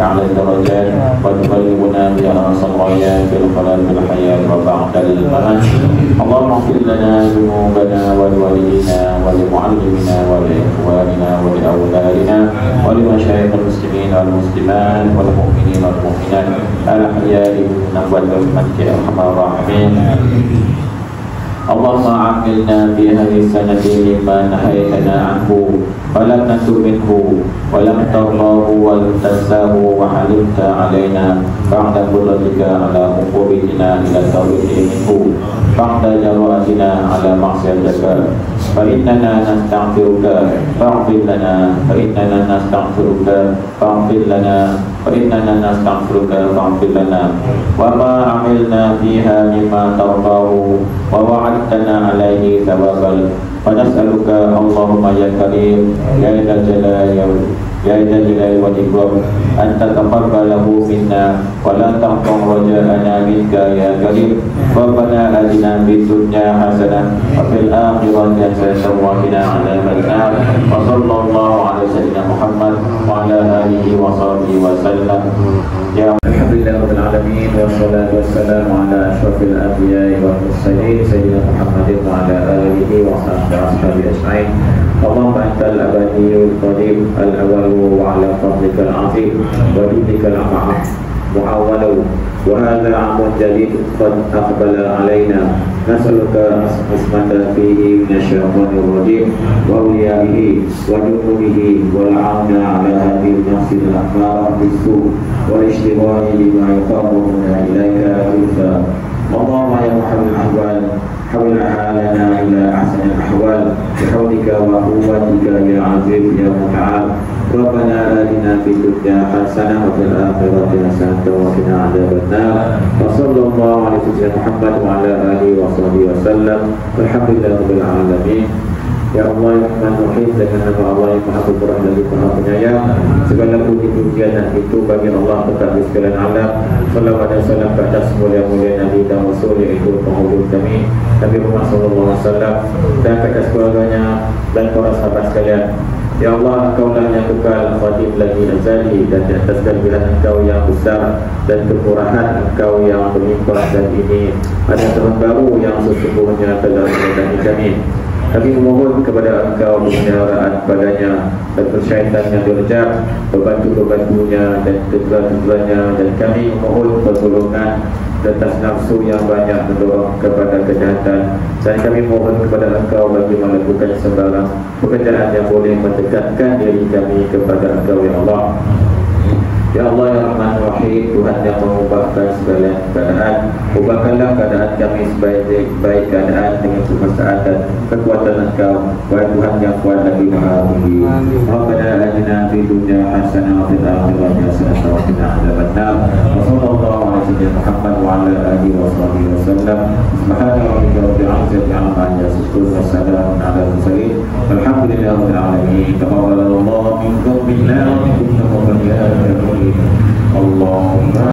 على الدرجات وتبلغنا بها الغايات في الخلاء في الحياة وبعد الممات. اللهم اغفر لنا ذنوبنا ولوالدينا ولمعلمنا ولإخواننا ولأولادنا ولمشايخ المسلمين والمسلمات والمؤمنين والمؤمنات الأحياء منهم والأموات يا أرحم الراحمين. اللهم عاملنا في هذه السنة مما نهيتنا عنه فلم نتب منه ولم ترضاه ولم تنساه وحلمت علينا بعد قدرتك على عقوبتنا إلى التوبة منه بعد جرأتنا على معصيتك فإننا نستغفرك فاغفر لنا فإننا نستغفرك فاغفر لنا فإننا نستغفرك فاغفر لنا وما عملنا فيها مما ترضاه ووعدتنا عليه ثوابا فنسألك اللهم يا كريم يا ذا الجلال يا ذا الجلال والإكرام أن تتقبله منا ولا تقطع رجاءنا منك يا كريم. ربنا آتنا في الدنيا حسنة وفي الآخرة حسنة وقنا عذاب النار. وصلى الله على سيدنا محمد وعلى آله وصحبه وسلم. الحمد لله رب العالمين والصلاة والسلام على أشرف الأنبياء والمرسلين سيدنا محمد وعلى آله وصحبه أجمعين. اللهم أنت الأبدي القديم الأول وعلى فضلك العظيم ودينك المعول وهذا عام جديد قد أقبل علينا نسألك عصمة فيه من الشيطان الرجيم وأوليائه وجنوده والعون على هذه النفس الأمارة بالسوء والاشتغال بما يقربنا إليك زلفى. اللهم يا محمد الأحوال حول حالنا إلى أحسن الأحوال بحولك وقوتك يا عزيز يا متعال. ربنا آتنا في الدنيا حسنة وفي الآخرة حسنة وقنا عذاب النار. وصلى الله على سيدنا محمد وعلى آله وصحبه وسلم. والحمد لله رب العالمين. Ya Allah yang Maha Muhid, dengan nama Allah yang Maha Pemurah lagi Maha Penyayang, segala puji pujian dan itu bagi Allah Tuhan sekalian alam. Salawat dan salam ke atas mulia-mulia Nabi dan Rasul, yaitu penghulu kami Nabi Muhammad SAW, dan ke atas keluarganya dan para sahabat sekalian. Ya Allah, Engkau lah yang kekal, Qadim lagi azali, dan di atas kelebihan Engkau yang besar dan kemurahan Engkau yang berlimpah, dan ini ada tahun baru yang sesungguhnya telah menyertai kami. Kami memohon kepada Engkau penyelenggaraan padanya dan persyaitan yang direjak, pembantu-pembantunya dan tujuan-tujuannya, dan kami memohon pertolongan atas nafsu yang banyak mendorong kepada kejahatan. Dan kami mohon kepada Engkau bagi melakukan sembarang pekerjaan yang boleh mendekatkan diri kami kepada Engkau ya Allah. Ya Allah ya Rahman Rahim, Tuhan yang mengubahkan segala keadaan, ubahkanlah keadaan kami sebaik keadaan dengan kekuasaan dan kekuatan Engkau. Wahai Tuhan yang kuat lagi Maha Tinggi. Rabbana atina fid dunya hasanah wa fil akhirati hasanah wa qina adzaban nar. Wa sallallahu ala sayyidina Muhammad wa ala alihi wa sahbihi wasallam. Subhana rabbika rabbil izzati amma yasifun wa salamun ala al-mursalin. Walhamdulillahi rabbil alamin. Taqabbalallahu minkum minna wa minkum ya Allah.